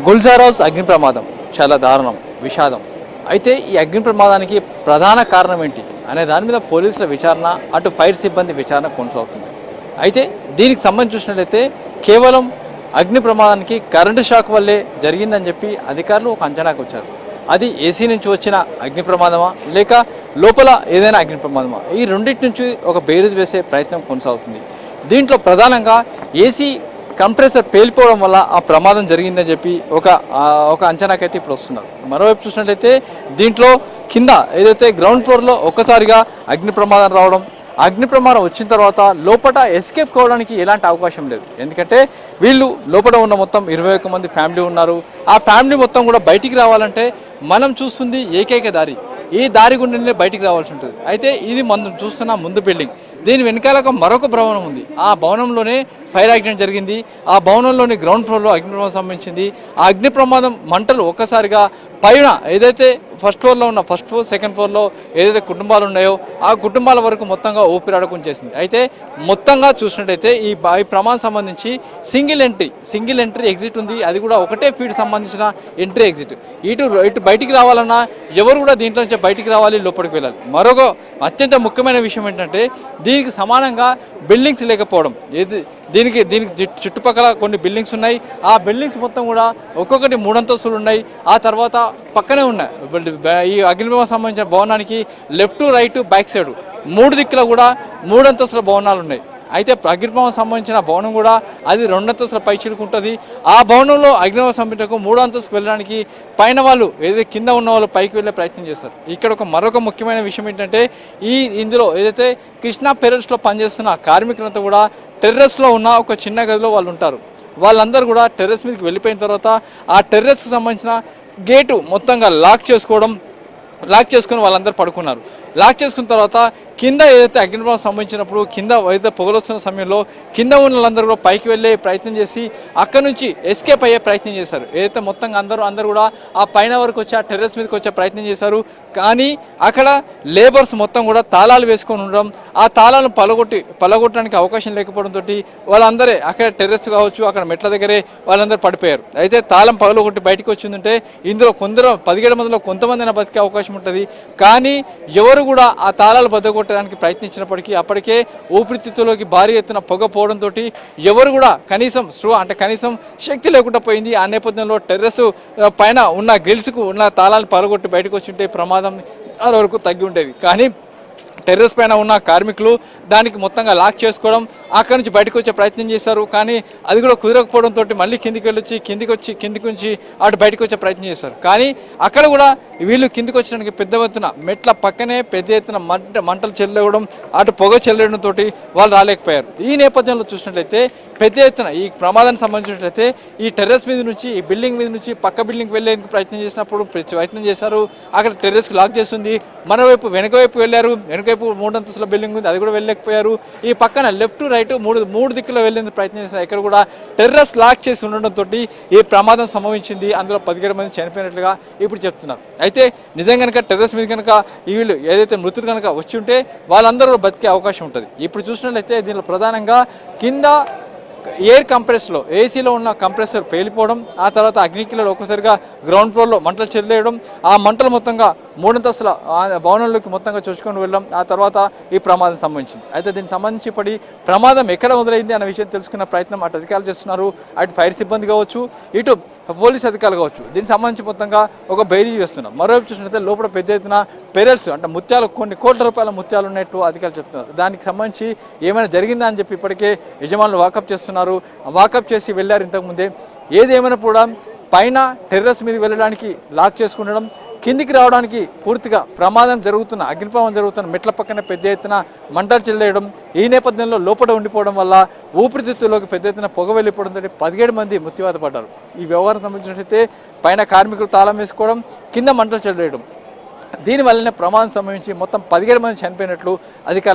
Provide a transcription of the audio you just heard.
Gulzar house అగ్ని ప్రమాదం చాలా దారుణం, విషాదం. అయితే ఈ అగ్ని ప్రమాదానికి ప్రధాన కారణం ఏంటి అనే దాని మీద పోలీసుల విచారణ, అటు ఫైర్ సిబ్బంది విచారణ కొనసాగుతుంది. అయితే దీనికి సంబంధించి చూసినట్లయితే కేవలం అగ్ని ప్రమాదానికి కరెంటు షాక్ వల్లే జరిగిందని చెప్పి అధికారులు ఒక అంచనాకు వచ్చారు. అది ఏసీ నుంచి వచ్చిన అగ్ని ప్రమాదమా లేక లోపల ఏదైనా అగ్ని ప్రమాదమా, ఈ రెండింటి నుంచి ఒక బేరీజ్ వేసే ప్రయత్నం కొనసాగుతుంది. దీంట్లో ప్రధానంగా ఏసీ కంప్రెసర్ పేలిపోవడం వల్ల ఆ ప్రమాదం జరిగిందని చెప్పి ఒక అంచనాకైతే ఇప్పుడు వస్తున్నారు. మరోవైపు చూసినట్లయితే దీంట్లో కింద ఏదైతే గ్రౌండ్ ఫ్లోర్లో ఒక్కసారిగా అగ్ని ప్రమాదం రావడం, అగ్ని ప్రమాదం వచ్చిన తర్వాత లోపల ఎస్కేప్ కావడానికి ఎలాంటి అవకాశం లేదు. ఎందుకంటే వీళ్ళు లోపల ఉన్న మొత్తం 21 మంది ఫ్యామిలీ ఉన్నారు. ఆ ఫ్యామిలీ మొత్తం కూడా బయటికి రావాలంటే మనం చూస్తుంది ఏకైక దారి, ఈ దారి గుండెనే బయటికి రావాల్సి ఉంటుంది. అయితే ఇది మనం చూస్తున్న ముందు బిల్డింగ్, దీని వెనకాల మరొక భవనం ఉంది. ఆ భవనంలోనే ఫైర్ యాక్సిడెంట్ జరిగింది. ఆ భవనంలోని గ్రౌండ్ ఫ్లోర్లో అగ్ని ప్రమాదం సంభవించింది. ఆ అగ్ని ప్రమాదం మంటలు ఒక్కసారిగా పైన ఏదైతే ఫస్ట్ ఫ్లోర్లో ఉన్న ఫస్ట్ ఫ్లోర్, సెకండ్ ఫ్లోర్లో ఏదైతే కుటుంబాలు ఉన్నాయో ఆ కుటుంబాల వరకు మొత్తంగా ఊపిరాడకం చేసింది. అయితే మొత్తంగా చూసినట్టయితే ఈ ప్రమాదం సంబంధించి సింగిల్ ఎంట్రీ ఎగ్జిట్ ఉంది. అది కూడా ఒకటే ఫీట్ సంబంధించిన ఎంట్రీ ఎగ్జిట్. ఇటు బయటికి రావాలన్నా ఎవరు కూడా దీంట్లో నుంచి బయటికి రావాలి, లోపలికి వెళ్ళాలి. మరొక అత్యంత ముఖ్యమైన విషయం ఏంటంటే దీనికి సమానంగా బిల్డింగ్స్ లేకపోవడం. దీనికి చుట్టుపక్కల కొన్ని బిల్డింగ్స్ ఉన్నాయి. ఆ బిల్డింగ్స్ మొత్తం కూడా ఒక్కొక్కటి 3 అంతస్తులు ఉన్నాయి. ఆ తర్వాత పక్కనే ఉన్నాయి ఈ అగ్నిప్రమాదం సంబంధించిన భవనానికి లెఫ్ట్ రైట్ బ్యాక్ సైడ్ 3 దిక్కుల కూడా 3 అంతస్తుల భవనాలు ఉన్నాయి. అయితే అగ్నిప్రమాదం సంబంధించిన భవనం కూడా అది 2 అంతస్తుల పై చిలుకుంటుంది. ఆ భవనంలో అగ్నిప్రమాదం సంబంధించకు 3 అంతస్తుకు వెళ్ళడానికి పైన వాళ్ళు ఏదైతే కింద ఉన్న వాళ్ళు పైకి వెళ్ళే ప్రయత్నం చేస్తారు. ఇక్కడ మరొక ముఖ్యమైన విషయం ఏంటంటే ఇందులో ఏదైతే కృష్ణా పెరల్స్లో పనిచేస్తున్న కార్మికులంతా కూడా టెర్రస్లో ఉన్న ఒక చిన్న గదిలో వాళ్ళు ఉంటారు. వాళ్ళందరూ కూడా టెర్రస్ మీదకి వెళ్ళిపోయిన తర్వాత ఆ టెర్రస్కి సంబంధించిన గేటు మొత్తంగా లాక్ చేసుకొని వాళ్ళందరూ పడుకున్నారు. లాక్ చేసుకున్న తర్వాత కింద ఏదైతే అగ్నిప్రమాదం సంభవించినప్పుడు కింద ఏదైతే పొగలు వస్తున్న సమయంలో కింద ఉన్న వాళ్ళందరూ కూడా పైకి వెళ్ళే ప్రయత్నం చేసి అక్కడ నుంచి ఎస్కేప్ అయ్యే ప్రయత్నం చేశారు. ఏదైతే మొత్తంగా అందరూ కూడా ఆ పైన వరకు వచ్చి ఆ టెర్రస్ మీదకి వచ్చే ప్రయత్నం చేశారు. కానీ అక్కడ లేబర్స్ మొత్తం కూడా తాళాలు వేసుకొని ఉండడం, ఆ తాళాలను పలగొట్టడానికి అవకాశం లేకపోవడంతో వాళ్ళందరే అక్కడ టెర్రస్ కావచ్చు అక్కడ మెట్ల దగ్గరే వాళ్ళందరూ పడిపోయారు. అయితే తాళం పగలగొట్టి బయటకు వచ్చిందంటే ఇందులో 17 మందిలో కొంతమంది బతికే అవకాశం ఉంటుంది. కానీ ఎవరు కూడా ఆ తాళాలు బద్దగొట్టడానికి ప్రయత్నించినప్పటికీ అప్పటికే ఊపిరితిత్తులోకి భారీ ఎత్తున పొగ పోవడంతో ఎవరు కూడా కనీసం శక్తి లేకుండా పోయింది. ఆ నేపథ్యంలో టెర్రస్ పైన ఉన్న గ్రిల్స్కు ఉన్న తాళాలు పగలగొట్టి బయటకు వచ్చి ఉంటే ప్రమాదం వరకు తగ్గి ఉండేది. కానీ టెర్రస్ పైన ఉన్న కార్మికులు దానికి మొత్తంగా లాక్ చేసుకోవడం, అక్కడి నుంచి బయటకు వచ్చే ప్రయత్నం చేశారు. కానీ అది కూడా కుదరకపోవడంతో మళ్ళీ కిందికి నుంచి అటు బయటకు వచ్చే ప్రయత్నం చేశారు. కానీ అక్కడ కూడా వీళ్ళు కిందికి వచ్చడానికి పెద్ద ఎత్తున మెట్ల పక్కనే పెద్ద ఎత్తున మంటలు చెల్లడం, అటు పొగ చెల్లడంతో వాళ్ళు రాలేకపోయారు. ఈ నేపథ్యంలో చూసినట్లయితే పెద్ద ఎత్తున ఈ ప్రమాదానికి సంబంధించినట్లయితే ఈ టెర్రస్ మీద నుంచి ఈ బిల్డింగ్ మీద నుంచి పక్క బిల్డింగ్ వెళ్ళేందుకు ప్రయత్నం చేశారు. అక్కడ టెర్రస్ లాక్ చేస్తుంది. మరోవైపు వెనకవైపు వెళ్ళారు. వెనకవైపు 3 అంతస్తుల బిల్డింగ్ ఉంది, అది కూడా వెళ్ళలేకపోయారు. ఈ పక్కన లెఫ్ట్ రైట్ మూడు దిక్కులో వెళ్ళేందుకు ప్రయత్నం చేశారు. ఇక్కడ కూడా టెర్రస్ లాక్ చేసి ఉండడంతో ఈ ప్రమాదం సంభవించింది. అందులో 17 మంది చనిపోయినట్లుగా ఇప్పుడు చెప్తున్నారు. అయితే నిజంగా కనుక టెర్రస్ మీద కనుక వీళ్ళు ఏదైతే మృతులు కనుక వచ్చి ఉంటే వాళ్ళందరూ బతికే అవకాశం ఉంటుంది. ఇప్పుడు చూసినట్లయితే దీనిలో ప్రధానంగా కింద ఎయిర్ కంప్రెస్లో ఏసీలో ఉన్న కంప్రెసర్ పేలిపోవడం, ఆ తర్వాత అగ్నికిలో ఒక్కసారిగా గ్రౌండ్ ఫ్లోర్లో మంటలు చెల్లేయడం, ఆ మంటలు మొత్తంగా 3 అంతస్తుల భవనంలోకి మొత్తంగా చొచ్చుకొని వెళ్ళడం, ఆ తర్వాత ఈ ప్రమాదం సంభవించింది. అయితే దీనికి సంబంధించి ఇప్పటి ప్రమాదం ఎక్కడ మొదలైంది అన్న విషయం తెలుసుకున్న ప్రయత్నం అటు అధికారులు చేస్తున్నారు. అటు ఫైర్ సిబ్బంది కావచ్చు, ఇటు పోలీస్ అధికారులు కావచ్చు. దీనికి సంబంధించి మొత్తంగా ఒక బేరీ వేస్తున్నారు. మరోవైపు చూసినట్లయితే లోపల పెద్ద ఎత్తున పెరల్స్ అంటే ముత్యాలు, కొన్ని కోట్ల రూపాయల ముత్యాలు ఉన్నట్టు అధికారులు చెప్తున్నారు. దానికి సంబంధించి ఏమైనా జరిగిందా అని చెప్పి ఇప్పటికే యజమానులు వాకప్ చేసి వెళ్ళారు ఇంతకుముందే. ఏదేమైనా కూడా పైన టెర్రస్ మీద వెళ్ళడానికి లాక్ చేసుకుండడం, కిందికి రావడానికి పూర్తిగా అగ్నిప్రమాదం జరుగుతున్న మెట్ల పక్కన పెద్ద ఎత్తున మంటలు చెల్లేయడం, ఈ నేపథ్యంలో లోపల ఉండిపోవడం వల్ల ఊపిరితిత్తుల్లోకి పెద్ద ఎత్తున పొగ వెళ్ళిపోవడంతో 17 మంది మృత్యువాత పడ్డారు. ఈ వ్యవహారం సంబంధించినట్లయితే పైన కార్మికులు తాళం వేసుకోవడం, కింద మంటలు చెల్లేయడం, దీనివల్లనే ప్రమాదం సంభవించి మొత్తం 17 మంది చనిపోయినట్లు అధికారులు